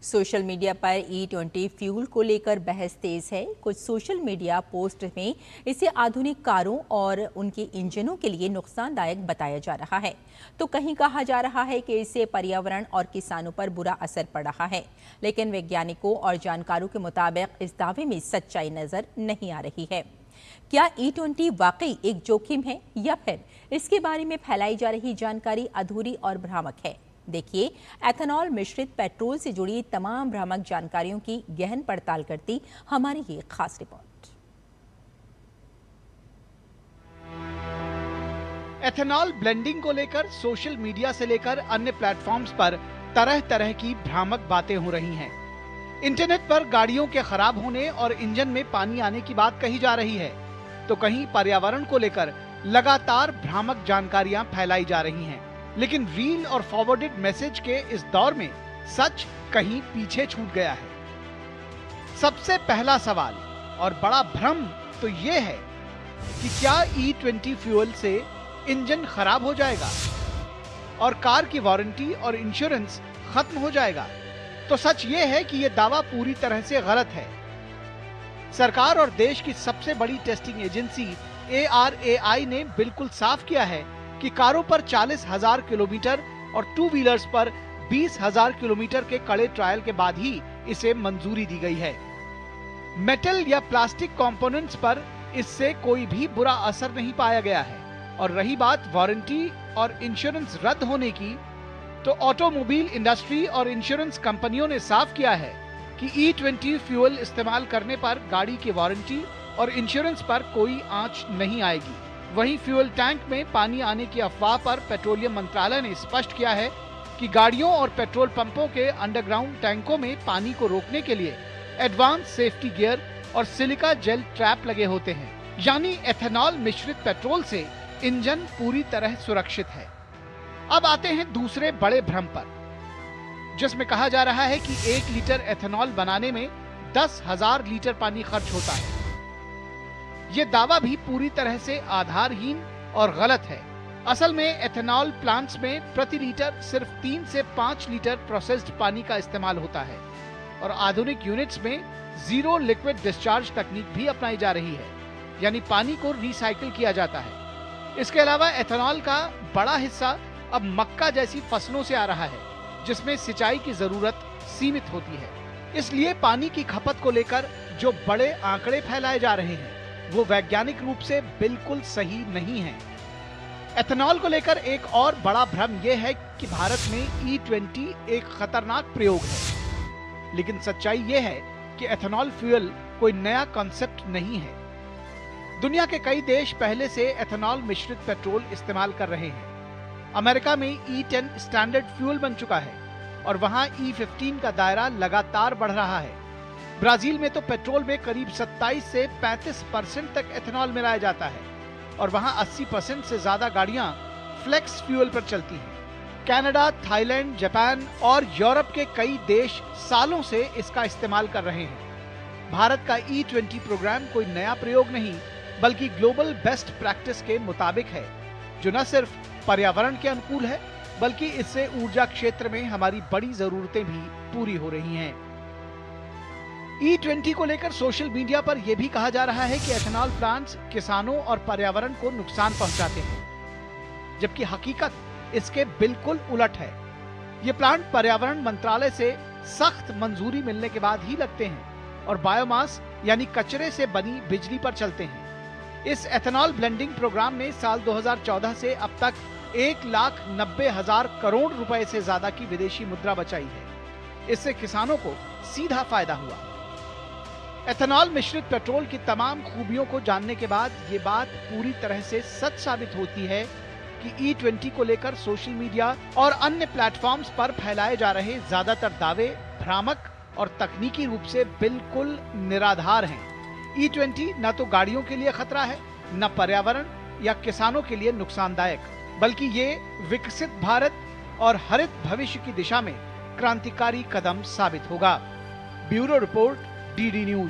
Social media पर E20 fuel को लेकर बहस तेज है। कुछ सोशल मीडिया पोस्ट में इसे आधुनिक कारों और उनके इंजनों के लिए नुकसानदायक बताया जा रहा है, तो कहीं कहा जा रहा है कि इससे पर्यावरण और किसानों पर बुरा असर पड़ रहा है। लेकिन वैज्ञानिकों और जानकारों के मुताबिक इस दावे में सच्चाई नजर नहीं आ रही है। क्या E20 वाकई एक जोखिम है या फिर इसके बारे में फैलाई जा रही जानकारी अधूरी और भ्रामक है? देखिए, एथेनॉल मिश्रित पेट्रोल से जुड़ी तमाम भ्रामक जानकारियों की गहन पड़ताल करती हमारी ये खास रिपोर्ट। एथेनॉल ब्लेंडिंग को लेकर सोशल मीडिया से लेकर अन्य प्लेटफॉर्म्स पर तरह तरह की भ्रामक बातें हो रही हैं। इंटरनेट पर गाड़ियों के खराब होने और इंजन में पानी आने की बात कही जा रही है, तो कहीं पर्यावरण को लेकर लगातार भ्रामक जानकारियां फैलाई जा रही हैं। लेकिन रील और फॉरवर्डेड मैसेज के इस दौर में सच कहीं पीछे छूट गया है। सबसे पहला सवाल और बड़ा भ्रम तो ये है कि क्या E20 फ्यूल से इंजन खराब हो जाएगा और कार की वारंटी और इंश्योरेंस खत्म हो जाएगा? तो सच ये है कि यह दावा पूरी तरह से गलत है। सरकार और देश की सबसे बड़ी टेस्टिंग एजेंसी ARAI ने बिल्कुल साफ किया है कि कारों पर 40,000 किलोमीटर और टू व्हीलर्स पर 20,000 किलोमीटर के कड़े ट्रायल के बाद ही इसे मंजूरी दी गई है। मेटल या प्लास्टिक कंपोनेंट्स पर इससे कोई भी बुरा असर नहीं पाया गया है। और रही बात वारंटी और इंश्योरेंस रद्द होने की, तो ऑटोमोबाइल इंडस्ट्री और इंश्योरेंस कंपनियों ने साफ किया है कि E20 फ्यूल इस्तेमाल करने पर गाड़ी की वारंटी और इंश्योरेंस पर कोई आंच नहीं आएगी। वहीं फ्यूल टैंक में पानी आने की अफवाह पर पेट्रोलियम मंत्रालय ने स्पष्ट किया है कि गाड़ियों और पेट्रोल पंपों के अंडरग्राउंड टैंकों में पानी को रोकने के लिए एडवांस सेफ्टी गियर और सिलिका जेल ट्रैप लगे होते हैं। यानी एथेनॉल मिश्रित पेट्रोल से इंजन पूरी तरह सुरक्षित है। अब आते हैं दूसरे बड़े भ्रम पर, जिसमें कहा जा रहा है कि 1 लीटर एथेनॉल बनाने में 10,000 लीटर पानी खर्च होता है। ये दावा भी पूरी तरह से आधारहीन और गलत है। असल में एथेनॉल प्लांट्स में प्रति लीटर सिर्फ 3 से 5 लीटर प्रोसेस्ड पानी का इस्तेमाल होता है और आधुनिक यूनिट्स में जीरो लिक्विड डिस्चार्ज तकनीक भी अपनाई जा रही है, यानी पानी को रिसाइकिल किया जाता है। इसके अलावा एथेनॉल का बड़ा हिस्सा अब मक्का जैसी फसलों से आ रहा है, जिसमें सिंचाई की जरूरत सीमित होती है। इसलिए पानी की खपत को लेकर जो बड़े आंकड़े फैलाए जा रहे हैं वो वैज्ञानिक रूप से बिल्कुल सही नहीं है। एथेनॉल को लेकर एक और बड़ा भ्रम यह है कि भारत में E20 एक खतरनाक प्रयोग है। लेकिन सच्चाई यह है कि एथेनॉल फ्यूल कोई नया कॉन्सेप्ट नहीं है। दुनिया के कई देश पहले से एथेनॉल मिश्रित पेट्रोल इस्तेमाल कर रहे हैं। अमेरिका में E10 स्टैंडर्ड फ्यूल बन चुका है और वहां E15 का दायरा लगातार बढ़ रहा है। ब्राजील में तो पेट्रोल में करीब 27 से 35% तक एथेनॉल मिलाया जाता है और वहां 80% से ज्यादा गाड़ियां फ्लेक्स फ्यूल पर चलती हैं। कनाडा, थाईलैंड, जापान और यूरोप के कई देश सालों से इसका इस्तेमाल कर रहे हैं। भारत का E20 प्रोग्राम कोई नया प्रयोग नहीं, बल्कि ग्लोबल बेस्ट प्रैक्टिस के मुताबिक है, जो न सिर्फ पर्यावरण के अनुकूल है, बल्कि इससे ऊर्जा क्षेत्र में हमारी बड़ी जरूरतें भी पूरी हो रही हैं। E20 को लेकर सोशल मीडिया पर यह भी कहा जा रहा है कि एथेनॉल प्लांट्स किसानों और पर्यावरण को नुकसान पहुंचाते हैं, जबकि हकीकत इसके बिल्कुल उलट है। ये प्लांट पर्यावरण मंत्रालय से सख्त मंजूरी मिलने के बाद ही लगते हैं और बायोमास यानी कचरे से बनी बिजली पर चलते हैं। इस एथेनॉल ब्लेंडिंग प्रोग्राम में साल 2014 से अब तक 1,90,000 करोड़ रुपए से ज्यादा की विदेशी मुद्रा बचाई है। इससे किसानों को सीधा फायदा हुआ। एथेनॉल मिश्रित पेट्रोल की तमाम खूबियों को जानने के बाद ये बात पूरी तरह से सच साबित होती है कि E20 को लेकर सोशल मीडिया और अन्य प्लेटफॉर्म्स पर फैलाए जा रहे ज्यादातर दावे भ्रामक और तकनीकी रूप से बिल्कुल निराधार हैं। E20 न तो गाड़ियों के लिए खतरा है, न पर्यावरण या किसानों के लिए नुकसानदायक, बल्कि ये विकसित भारत और हरित भविष्य की दिशा में क्रांतिकारी कदम साबित होगा। Bureau report, DD news.